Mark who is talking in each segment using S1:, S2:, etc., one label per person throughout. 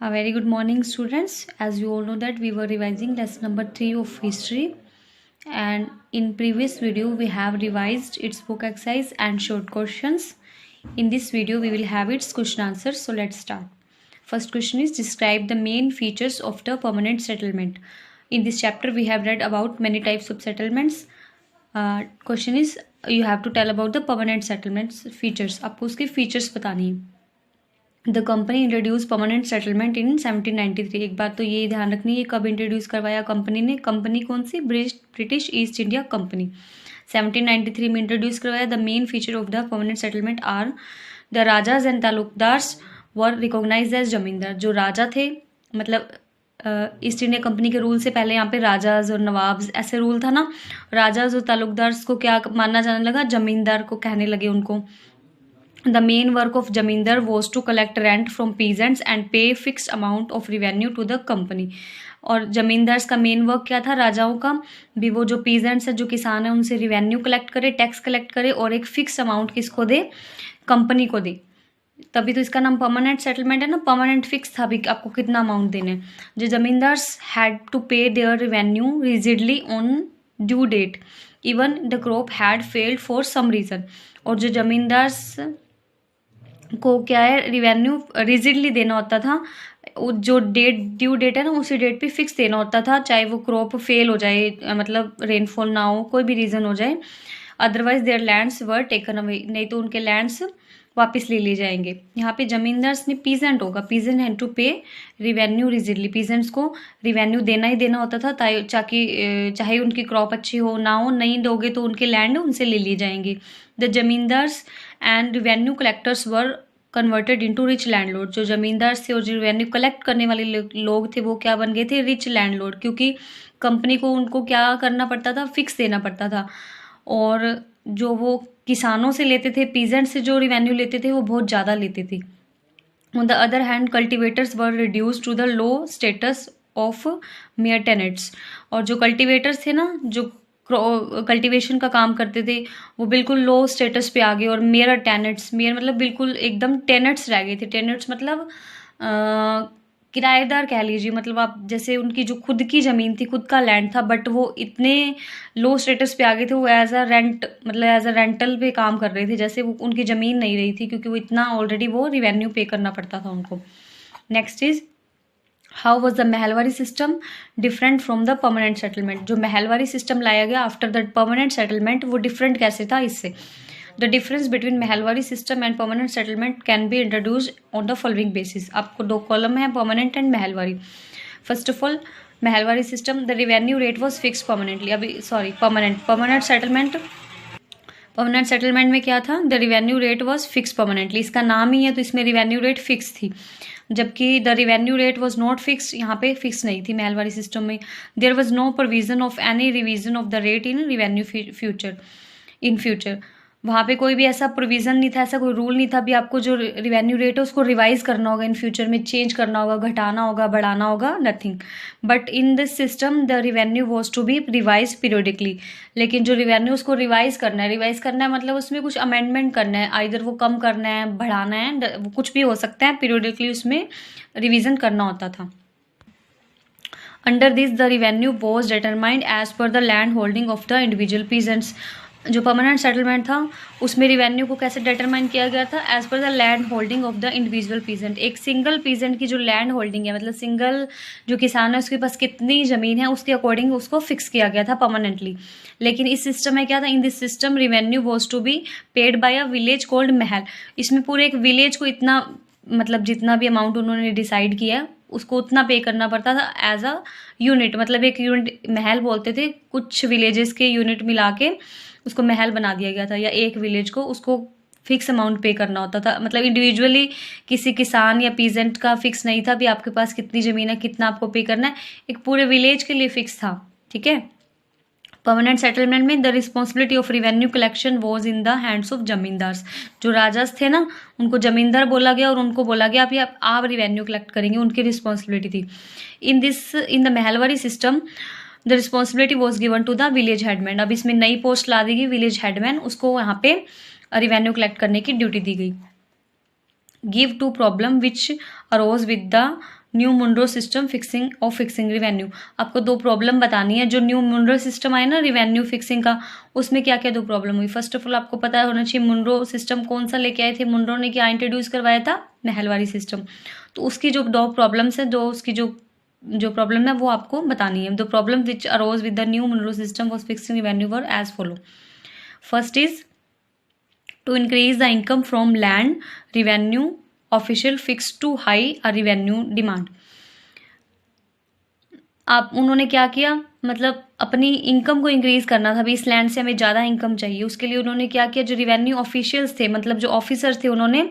S1: A very good morning, students. As you all know that we were revising lesson number 3 of history, and in previous video we have revised its book exercise and short questions. In this video we will have its question answers. So let's start. First question is, describe the main features of the permanent settlement. In this chapter we have read about many types of settlements. Question is, you have to tell about the permanent settlements features. आपको उसके features बतानी है. The company introduce permanent settlement in 1793. एक बात तो ये ध्यान रखनी है, कब इंट्रोड्यूस करवाया कंपनी ने. कंपनी कौन सी? British East India Company. 1793 में इंट्रोड्यूस करवाया. The main feature of the permanent settlement are the rajas and talukdars were recognised as zamindar. जो राजा थे, मतलब ईस्ट इंडिया कंपनी के रूल से पहले यहाँ पे राजाज और नवाब्स ऐसे रूल था ना. राजाज और तालुकदार्स को क्या मानना जाने लगा? जमींदार को कहने लगे उनको. The main work of Jamindar was to collect rent from peasants and pay fixed amount of revenue to the company. और जमींदार्स का मेन वर्क क्या था? राजाओं का भी वो जो पीजेंट्स है, जो किसान है, उनसे रिवेन्यू कलेक्ट करे, टैक्स कलेक्ट करे और एक फिक्स अमाउंट किसको दे? कंपनी को दे. तभी तो इसका नाम परमानेंट सेटलमेंट है ना. परमानेंट फिक्स था भी आपको कितना अमाउंट देने. जो zamindars had to pay their revenue rigidly on due date even the crop had failed for some reason. और जो जमींदार्स को क्या है, रिवेन्यू रिजिडली देना होता था. जो ड्यू डेट है ना, उसी डेट पे फिक्स देना होता था, चाहे वो क्रॉप फेल हो जाए, मतलब रेनफॉल ना हो, कोई भी रीज़न हो जाए. Otherwise there lands were taken away, नहीं तो उनके लैंड्स वापस ले लिए जाएंगे. यहाँ पे जमींदार्स ने पीजेंट होगा, पीजेंट हैड टू पे रिवेन्यू रिजिडली. पीजेंट्स को रिवेन्यू देना ही देना होता था, चाहे उनकी क्रॉप अच्छी हो ना हो. नहीं दोगे तो उनके लैंड उनसे ले लिए जाएंगे. The zamindars and revenue collectors were converted into rich landlord. जो जमींदार थे और जो रिवेन्यू कलेक्ट करने वाले लोग थे, वो क्या बन गए थे? Rich landlord. क्योंकि कंपनी को उनको क्या करना पड़ता था? फिक्स देना पड़ता था. और जो वो किसानों से लेते थे, पीजेंट से जो रिवेन्यू लेते थे, वो बहुत ज़्यादा लेते थे. On the other hand cultivators were reduce to the low status of mere tenants. और जो कल्टिवेटर्स थे ना, जो कल्टीवेशन का काम करते थे, वो बिल्कुल लो स्टेटस पे आ गए. और मेयर टेनेट्स, मेयर मतलब बिल्कुल एकदम टेनेट्स रह गए थे. टेनेट्स मतलब किराएदार कह लीजिए. मतलब आप जैसे उनकी जो खुद की ज़मीन थी, खुद का लैंड था, बट वो इतने लो स्टेटस पे आ गए थे, वो एज अ रेंट, मतलब एज अ रेंटल पे काम कर रहे थे, जैसे वो उनकी ज़मीन नहीं रही थी, क्योंकि वो इतना ऑलरेडी वो रिवेन्यू पे करना पड़ता था उनको. Next is, how was the Mahalwari system different from the permanent settlement. जो महलवारी सिस्टम लाया गया आफ्टर द परमानेंट सेटलमेंट, वो डिफरेंट कैसे था इससे? The difference between Mahalwari system and permanent settlement can be introduce on the following basis. आपको दो column है, permanent and Mahalwari. First of all, Mahalwari system, the revenue rate was fix permanently. अभी permanent settlement में क्या था? The revenue rate was fix permanently. इसका नाम ही है तो इसमें रिवेन्यू रेट फिक्स थी, जबकि the revenue rate was not fix. यहाँ पे फिक्स नहीं थी महलवारी सिस्टम में. There was no provision of any revision of the rate in revenue in future. वहाँ पे कोई भी ऐसा प्रोविजन नहीं था, ऐसा कोई रूल नहीं था भी आपको जो रिवेन्यू रेट है उसको रिवाइज करना होगा, इन फ्यूचर में चेंज करना होगा, घटाना होगा, बढ़ाना होगा, nothing. But in this system the revenue was to be revise periodically. लेकिन जो रिवेन्यू उसको रिवाइज करना है मतलब उसमें कुछ अमेंडमेंट करना है, आइदर वो कम करना है, बढ़ाना है, वो कुछ भी हो सकता है. पीरियडिकली उसमें रिविजन करना होता था. Under this the revenue was determined as per the land holding of the individual peasants. जो परमानेंट सेटलमेंट था उसमें रिवेन्यू को कैसे डिटरमाइन किया गया था? As per the land holding of the individual peasant. एक सिंगल पीजेंट की जो लैंड होल्डिंग है, मतलब सिंगल जो किसान है उसके पास कितनी ज़मीन है, उसके अकॉर्डिंग उसको फिक्स किया गया था परमानेंटली. लेकिन इस सिस्टम में क्या था? In this system revenue was to be paid by a village called Mahal. इसमें पूरे एक विलेज को इतना, मतलब जितना भी अमाउंट उन्होंने डिसाइड किया उसको उतना पे करना पड़ता था एज अ यूनिट. मतलब एक यूनिट महल बोलते थे. कुछ विलेजेस के यूनिट मिला के उसको महल बना दिया गया था, या एक विलेज को उसको फिक्स अमाउंट पे करना होता था. मतलब इंडिविजुअली किसी किसान या पीजेंट का फिक्स नहीं था भी आपके पास कितनी ज़मीन है, कितना आपको पे करना है. एक पूरे विलेज के लिए फिक्स था. ठीक है. परमानेंट सेटलमेंट में the responsibility of revenue collection was in the hands of zamindars. जो राजास थे ना, उनको जमींदार बोला गया और उनको बोला गया आप रिवेन्यू कलेक्ट करेंगे, उनकी रिस्पॉन्सिबिलिटी थी. In the Mahalwari system the responsibility was given to the village headman. अब इसमें नई पोस्ट ला दी गई, विलेज हेडमैन. उसको यहाँ पे रिवेन्यू कलेक्ट करने की ड्यूटी दी गई. Give two problem which arose with the new Munro system fixing revenue. आपको दो प्रॉब्लम बतानी है। जो न्यू मुंड्रो सिस्टम आया ना रिवेन्यू फिक्सिंग का, उसमें क्या क्या दो प्रॉब्लम हुई। फर्स्ट ऑफ ऑल आपको पता होना चाहिए मुंड्रो सिस्टम कौन सा लेके आए थे। मुंड्रो ने क्या इंट्रोड्यूस करवाया था, महलवारी सिस्टम। तो उसकी जो दो प्रॉब्लम्स है, उसकी जो प्रॉब्लम है वो आपको बतानी है। The problem which arose with the new Munro system was fixing revenue were as follow. First is to increase the income from land revenue official fix to high a revenue demand. उन्होंने क्या किया, मतलब अपनी income को increase करना था। अभी इस लैंड से हमें ज़्यादा इनकम चाहिए, उसके लिए उन्होंने क्या किया, जो रिवेन्यू ऑफिशियल्स थे, मतलब जो ऑफिसर्स थे, उन्होंने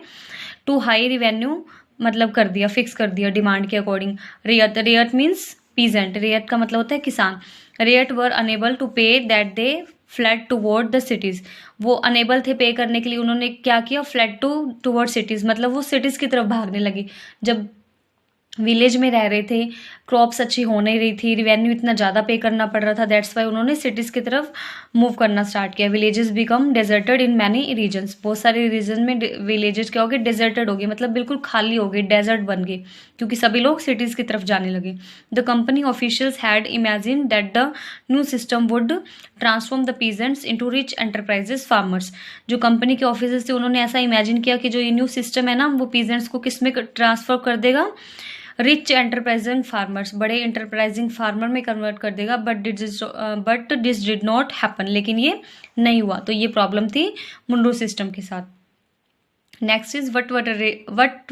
S1: टू हाई रिवेन्यू मतलब कर दिया, फिक्स कर दिया डिमांड के अकॉर्डिंग। रियत मीन्स पीजेंट, रियत का मतलब होता है किसान। रियत वर अनेबल टू पे that they flat toward the cities. वो अनेबल थे पे करने के लिए, उन्होंने क्या किया, फ्लैट टूवर्ड सिटीज, मतलब वो सिटीज की तरफ भागने लगे। जब विलेज में रह रहे थे, क्रॉप्स अच्छी हो नहीं रही थी, रिवेन्यू इतना ज़्यादा पे करना पड़ रहा था, दैट्स वाई उन्होंने सिटीज़ की तरफ मूव करना स्टार्ट किया। Villages become deserted in many reasons. बहुत सारे रीजन में विलेजेस क्या हो गए, डेजर्टेड हो गए, मतलब बिल्कुल खाली हो गए, डेजर्ट बन गए, क्योंकि सभी लोग सिटीज़ की तरफ जाने लगे। The company officials had imagine that the new system would transform the peasants into rich enterprises farmers. जो कंपनी के ऑफिसर्स थे, उन्होंने ऐसा इमेजिन किया कि जो ये न्यू सिस्टम है ना, वो पीजेंट्स को किस में ट्रांसफर कर देगा, रिच एंटरप्राइजिंग फार्मर्स, बड़े एंटरप्राइजिंग फार्मर में कन्वर्ट कर देगा। But this did not happen, लेकिन ये नहीं हुआ। तो ये प्रॉब्लम थी मुंड्रो सिस्टम के साथ। Next is what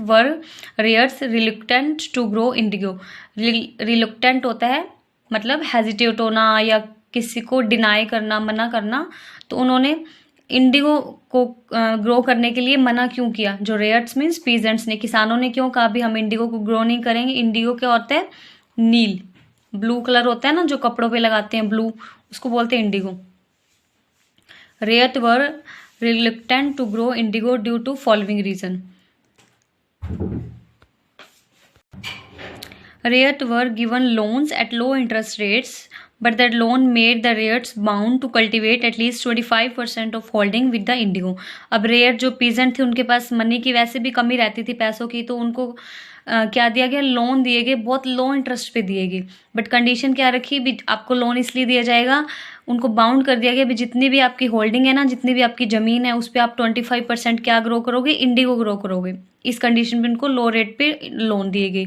S1: were ryots reluctant to grow indigo. Reluctant होता है मतलब हेजिटेट होना या किसी को डिनाई करना, मना करना। तो उन्होंने इंडिगो को ग्रो करने के लिए मना क्यों किया। जो रेयर्स मीन्स पीजेंट्स ने, किसानों ने क्यों कहा भी हम इंडिगो को ग्रो नहीं करेंगे। इंडिगो क्या होता है, नील, ब्लू कलर होता है ना जो कपड़ों पे लगाते हैं, ब्लू, उसको बोलते हैं indigo. Ryot were reluctant to grow indigo due to following reason. Ryot were given loans at low interest rates, but that loan made the Rayets bound to cultivate at least 25% of holding with the Indigo। अब rare जो peasant थे, उनके पास money की वैसे भी कमी रहती थी, पैसों की, तो उनको क्या दिया गया, लोन दिए गए, बहुत लो इंटरेस्ट पे दिए गए। बट कंडीशन क्या रखी भी, आपको लोन इसलिए दिया जाएगा, उनको बाउंड कर दिया गया भी जितनी भी आपकी होल्डिंग है ना, जितनी भी आपकी ज़मीन है, उस पर आप 25% क्या ग्रो करोगे, इंडिगो ग्रो करोगे। इस कंडीशन पे उनको लो रेट पे लोन दिए गए।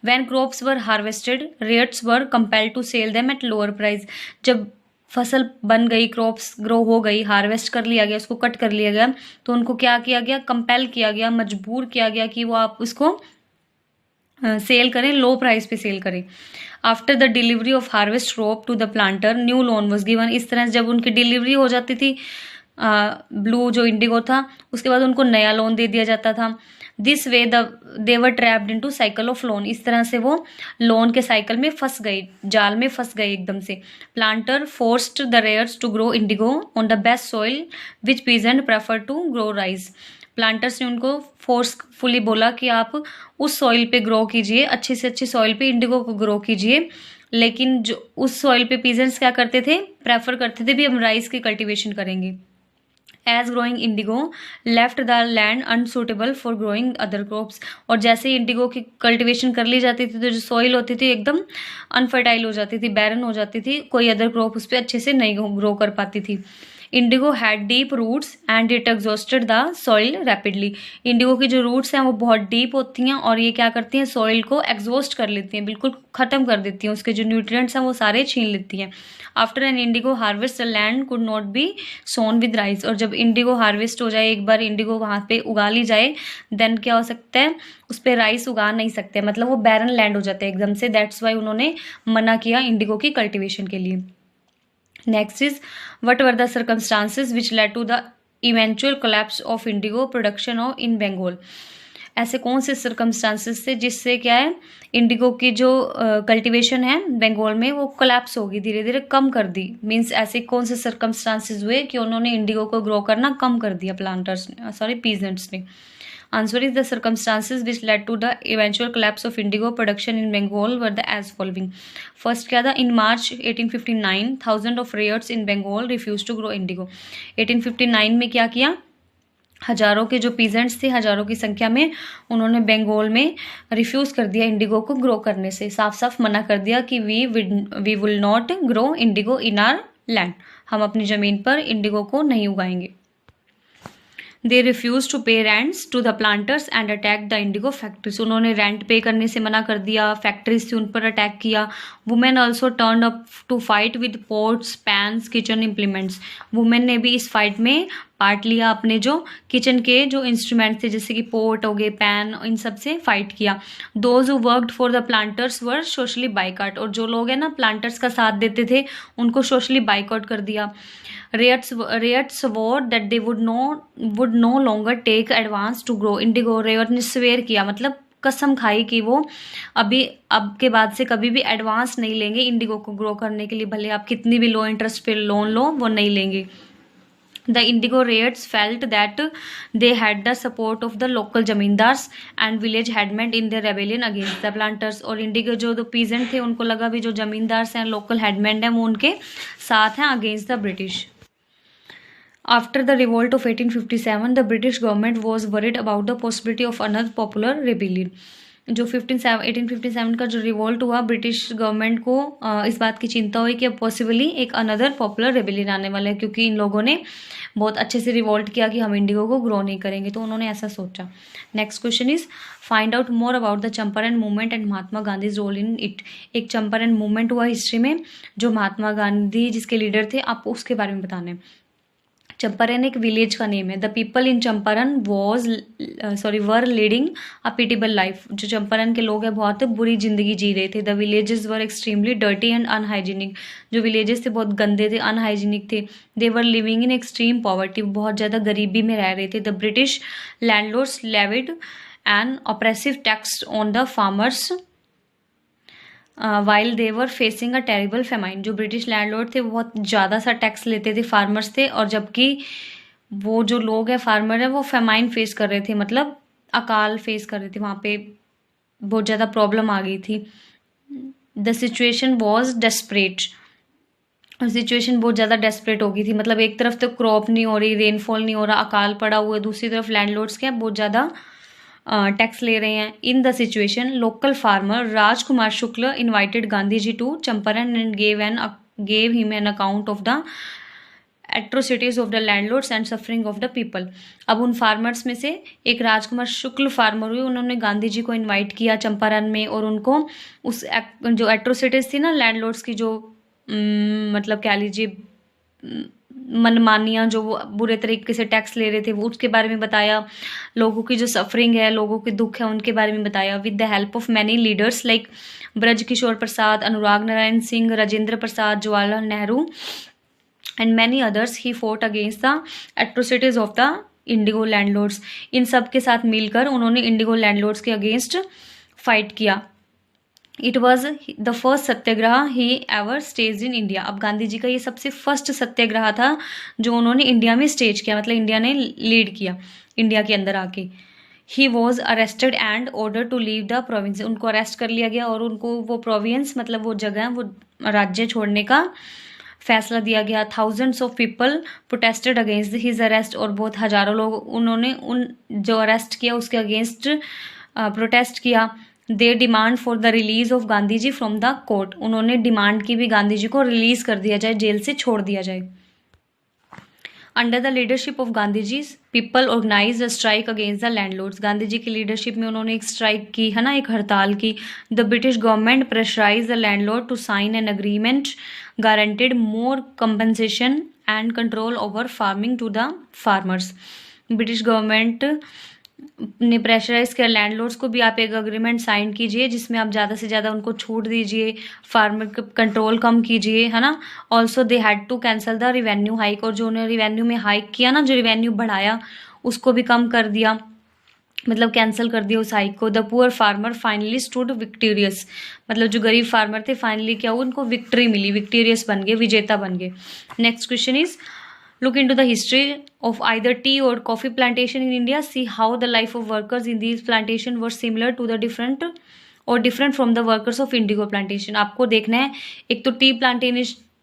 S1: When crops were harvested, Rayets were compelled to sell them at lower price। जब फसल बन गई, क्रॉप्स ग्रो हो गई, हार्वेस्ट कर लिया गया, उसको कट कर लिया गया, तो उनको क्या किया गया, कंपेल किया गया, मजबूर किया गया कि वो आप उसको सेल करें, लो प्राइस पे सेल करें। After the delivery of harvest crop to the planter, new loan was given. इस तरह से जब उनकी डिलीवरी हो जाती थी ब्लू जो इंडिगो था, उसके बाद उनको नया लोन दे दिया जाता था। This way they were trapped into cycle of loan. इस तरह से वो लोन के साइकिल में फंस गए, जाल में फंस गए एकदम से। Planter forced the ryots to grow indigo on the best soil which peasant prefer to grow rice. Planters ने उनको फोर्सफुली बोला कि आप उस सॉइल पे ग्रो कीजिए, अच्छे से अच्छी सॉइल पे इंडिगो को ग्रो कीजिए। लेकिन जो उस सॉइल पे पीजेंट्स क्या करते थे, प्रेफर करते थे भी हम राइस की कल्टीवेशन करेंगे। As growing indigo left the land unsuitable for growing other crops. और जैसे ही इंडिगो की कल्टीवेशन कर ली जाती थी, तो जो सॉइल होती थी एकदम अनफर्टाइल हो जाती थी, बैरन हो जाती थी, कोई अदर क्रॉप उस पर अच्छे से नहीं ग्रो कर पाती थी। Indigo had deep roots and it exhausted the soil rapidly. Indigo की जो रूट्स हैं वो बहुत डीप होती हैं और ये क्या करती हैं, सॉइल को एग्जॉस्ट कर लेती हैं, बिल्कुल ख़त्म कर देती हैं, उसके जो न्यूट्रिएंट्स हैं वो सारे छीन लेती हैं। After an indigo harvest the land could not be sown with rice. और जब इंडिगो हार्वेस्ट हो जाए, एक बार इंडिगो वहाँ पे उगा ली जाए, देन क्या हो सकता है, उस पर राइस उगा नहीं सकते, मतलब वो बैरन लैंड हो जाता है एकदम से। दैट्स वाई उन्होंने मना किया इंडिगो की कल्टिवेशन के लिए। Next is what were the circumstances which led to the eventual collapse of indigo production of in Bengal. ऐसे कौन से सर्कमस्टांसेस थे जिससे क्या है, इंडिगो की जो कल्टीवेशन है बंगाल में वो कोलैप्स होगी, धीरे धीरे कम कर दी। मीन्स ऐसे कौन से सर्कमस्टांसेस हुए कि उन्होंने इंडिगो को ग्रो करना कम कर दिया पीजेंट्स ने। Answer is the circumstances which led to the eventual collapse of indigo production in Bengal were the as following। First क्या था, in March 1859 thousands of rayers in Bengal refused to grow indigo। 1859 में क्या किया, हजारों के जो peasants थे, हजारों की संख्या में, उन्होंने बंगाल में रिफ्यूज कर दिया इंडिगो को ग्रो करने से, साफ साफ मना कर दिया कि we will not grow indigo in our land, हम अपनी जमीन पर इंडिगो को नहीं उगाएंगे। They refuse to pay rents to the planters and attack the indigo factories, उन्होंने रेंट पे करने से मना कर दिया, फैक्ट्रीज से उन पर अटैक किया। Women also turn up to fight with pots, pans, kitchen implements, women ने भी इस फाइट में पार्ट लिया, अपने जो किचन के जो इंस्ट्रूमेंट थे जैसे कि पोट हो गए, पैन, इन सब से फाइट किया। Those who worked for the planters were socially boycott, और जो लोग हैं ना प्लांटर्स का साथ देते थे उनको सोशली बाइकआउट कर दिया। Riots swore that they would no longer take advance to grow indigo, रेयट ने स्वेयर किया, मतलब कसम खाई कि वो अब के बाद से कभी भी एडवांस नहीं लेंगे इंडिगो को ग्रो करने के लिए, भले आप कितनी भी लो इंटरेस्ट पे लोन लो, वो नहीं लेंगे। The Indigo Riots felt that they had the support of the local zamindars and village headmen in their rebellion against the planters, और इंडिगो जो peasant थे उनको लगा भी जो जमींदार हैं, लोकल हेडमैन हैं, वो उनके साथ हैं against the British. After the revolt of 1857, the British government was worried about the possibility of another popular rebellion. जो 1857 का जो रिवोल्ट हुआ, ब्रिटिश गवर्नमेंट को इस बात की चिंता हुई कि अब पॉसिबली एक अनदर पॉपुलर रेबेलियन आने वाला है, क्योंकि इन लोगों ने बहुत अच्छे से रिवोल्ट किया कि हम इंडिगो को ग्रो नहीं करेंगे, तो उन्होंने ऐसा सोचा। Next question is find out more about the Champaran movement and Mahatma Gandhi role in it. एक चंपारण मूवमेंट हुआ हिस्ट्री में, जो महात्मा गांधी जिसके लीडर थे, आपको उसके बारे में बताना है। चंपारण एक विलेज का नेम है। The people in Champaran were leading a pitiable life, जो चंपारण के लोग हैं बहुत बुरी जिंदगी जी रहे थे। The villages were extremely dirty and unhygienic, जो विलेजेस थे बहुत गंदे थे, अनहाइजीनिक थे। They were living in extreme poverty, बहुत ज़्यादा गरीबी में रह रहे थे। The British landlords levied an oppressive tax on the farmers while they were facing a terrible famine, जो ब्रिटिश लैंडलॉर्ड थे वो बहुत ज़्यादा सा टैक्स लेते थे फार्मर्स थे, और जबकि वो जो लोग हैं फार्मर है वो फेमाइन फेस कर रहे थे, मतलब अकाल फेस कर रहे थे, वहाँ पे बहुत ज़्यादा प्रॉब्लम आ गई थी। द सिचुएशन वॉज डेस्परेट, और सिचुएशन बहुत ज़्यादा डेस्परेट हो गई थी, मतलब एक तरफ तो क्रॉप नहीं हो रही, रेनफॉल नहीं हो रहा, अकाल पड़ा हुआ है, दूसरी तरफ लैंडलॉर्ड्स क्या बहुत ज़्यादा टैक्स ले रहे हैं। In the situation local farmer Rajkumar Shukla invited Gandhi ji to Champaran and gave him an account of the atrocities of the landlords and suffering of the people. अब उन फार्मर्स में से एक राजकुमार शुक्ल फार्मर हुए, उन्होंने गांधी जी को इन्वाइट किया चंपारण में, और उनको उस जो एट्रोसिटीज थी ना लैंडलॉर्ड्स की, जो मतलब कह लीजिए मनमानियाँ, जो वो बुरे तरीके से टैक्स ले रहे थे, वो उसके बारे में बताया। लोगों की जो सफरिंग है, लोगों के दुख है, उनके बारे में बताया। With the help of many leaders like Braj Kishore Prasad, Anurag Narayan Singh, Rajendra Prasad, Jawaharlal Nehru and many others, he fought against the atrocities of the indigo landlords. इन सब के साथ मिलकर उन्होंने इंडिगो लैंडलॉर्ड्स के अगेंस्ट फाइट किया। It was the first satyagraha he ever stage in India. अब गांधी जी का ये सबसे फर्स्ट सत्याग्रह था जो उन्होंने इंडिया में स्टेज किया, मतलब इंडिया ने लीड किया इंडिया के अंदर आके। He was arrested and order to leave the province, उनको अरेस्ट कर लिया गया और उनको वो प्रोविंस मतलब वो जगह, वो राज्य छोड़ने का फैसला दिया गया। Thousands of people protested against his arrest, और बहुत हजारों लोग उन्होंने उन जो अरेस्ट किया उसके अगेंस्ट प्रोटेस्ट किया। They demand for the release of Gandhi ji from the court, उन्होंने डिमांड की भी गांधी जी को रिलीज कर दिया जाए, जेल से छोड़ दिया जाए। Under the leadership of Gandhi ji people organise a strike against the landlords, Gandhi ji की लीडरशिप में उन्होंने एक स्ट्राइक की है ना, एक हड़ताल की। The British government pressurise the landlord to sign an agreement guaranteed more compensation and control over farming to the farmers. British government ने प्रेशराइज किया लैंडलॉर्ड्स को भी, आप एक अग्रीमेंट साइन कीजिए जिसमें आप ज़्यादा से ज़्यादा उनको छूट दीजिए, फार्मर कंट्रोल कम कीजिए, है ना। Also they had to cancel the revenue hike, और जो उन्होंने रिवेन्यू में हाइक किया ना, जो रिवेन्यू बढ़ाया उसको भी कम कर दिया, मतलब कैंसिल कर दिया उस हाइक को। The poor farmer finally stood victorious, मतलब जो गरीब फार्मर थे फाइनली क्या हुआ, उनको विक्ट्री मिली, विक्टोरियस बन गए, विजेता बन गए। Next question is look into the history of either tea or coffee plantation in India. See how the life of workers in these plantation were similar to the different from the workers of indigo plantation. आपको देखना है, एक तो tea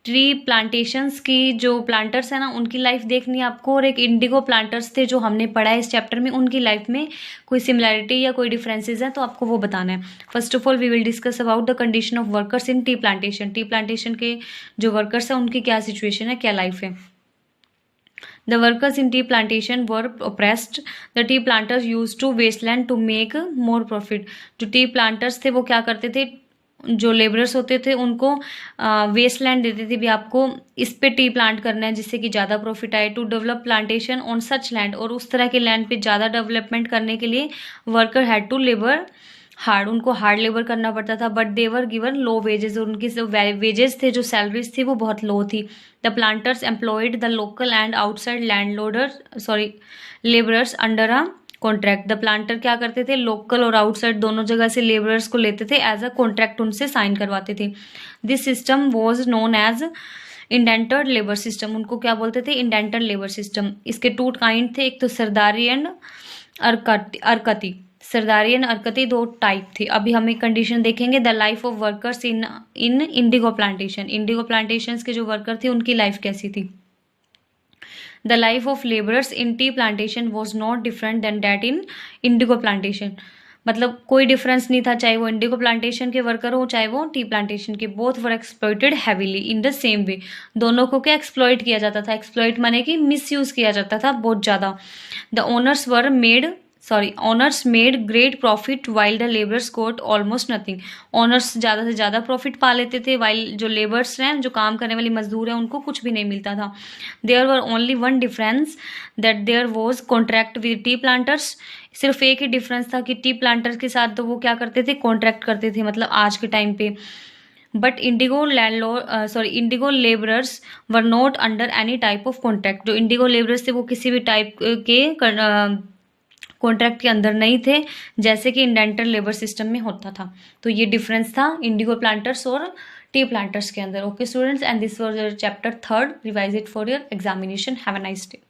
S1: tree plantations की जो planters है ना उनकी लाइफ देखनी है आपको, और एक इंडिगो प्लांटर्स थे जो हमने पढ़ा है इस चैप्टर में, उनकी लाइफ में कोई सिमिलैरिटी या कोई डिफरेंसेस है तो आपको वो बताना है। First of all we will discuss about the condition of workers in tea plantation. Tea plantation के जो वर्कर्स हैं उनकी क्या सिचुएशन है, क्या लाइफ है। The workers in tea plantation were oppressed. The tea planters used to wasteland to make more profit. जो T planters थे वो क्या करते थे, जो लेबरर्स होते थे उनको वेस्टलैंड देते थे भी, आपको इस पे टी प्लांट करना है जिससे कि ज़्यादा प्रॉफिट आए। To develop plantation on such land, और उस तरह के लैंड पे ज़्यादा डेवलपमेंट करने के लिए worker had to labour hard, उनको हार्ड लेबर करना पड़ता था। But they were given low wages, और उनकी जो वेजेस थे, जो सैलरीज थी वो बहुत लो थी। The planters employed the local and outside labourers under a contract. The planter क्या करते थे, लोकल और आउटसाइड दोनों जगह से लेबरर्स को लेते थे, एज अ कॉन्ट्रैक्ट उनसे साइन करवाते थे। This system was known as indentured labour system, उनको क्या बोलते थे, इंडेंटर्ड लेबर सिस्टम। इसके टू काइंड थे, एक तो सरदारी एंड अरकती। सरदारी एंड अरकती दो टाइप थे। अभी हम एक कंडीशन देखेंगे, the life of workers in indigo plantation. Indigo plantations के जो वर्कर थे उनकी लाइफ कैसी थी। The life of labourers in tea plantation was not different than that in indigo plantation, मतलब कोई डिफरेंस नहीं था, चाहे वो इंडिगो प्लांटेशन के वर्कर हो चाहे वो टी प्लांटेशन के। Both were exploited heavily in the same way, दोनों को क्या एक्सप्लॉइट किया जाता था, एक्सप्लॉइट माने कि मिसयूज किया जाता था बहुत ज़्यादा। The owners made great profit while the labours got almost nothing. Owners ज़्यादा से ज़्यादा प्रॉफिट पा लेते थे, वाइल जो लेबर्स हैं, जो काम करने वाली मजदूर हैं, उनको कुछ भी नहीं मिलता था। There were only one difference that there was contract with tea planters. सिर्फ एक ही डिफरेंस था कि टी प्लांटर्स के साथ तो वो क्या करते थे, कॉन्ट्रैक्ट करते थे, मतलब आज के टाइम पे। But Indigo labourers were not under any type of contract. जो इंडिगो लेबरर्स थे वो किसी भी टाइप के कॉन्ट्रैक्ट के अंदर नहीं थे, जैसे कि इंडेंटर लेबर सिस्टम में होता था। तो ये डिफरेंस था इंडिगो प्लांटर्स और टी प्लांटर्स के अंदर। Okay students, and this was your chapter 3rd। Revise it for your examination. Have a nice day.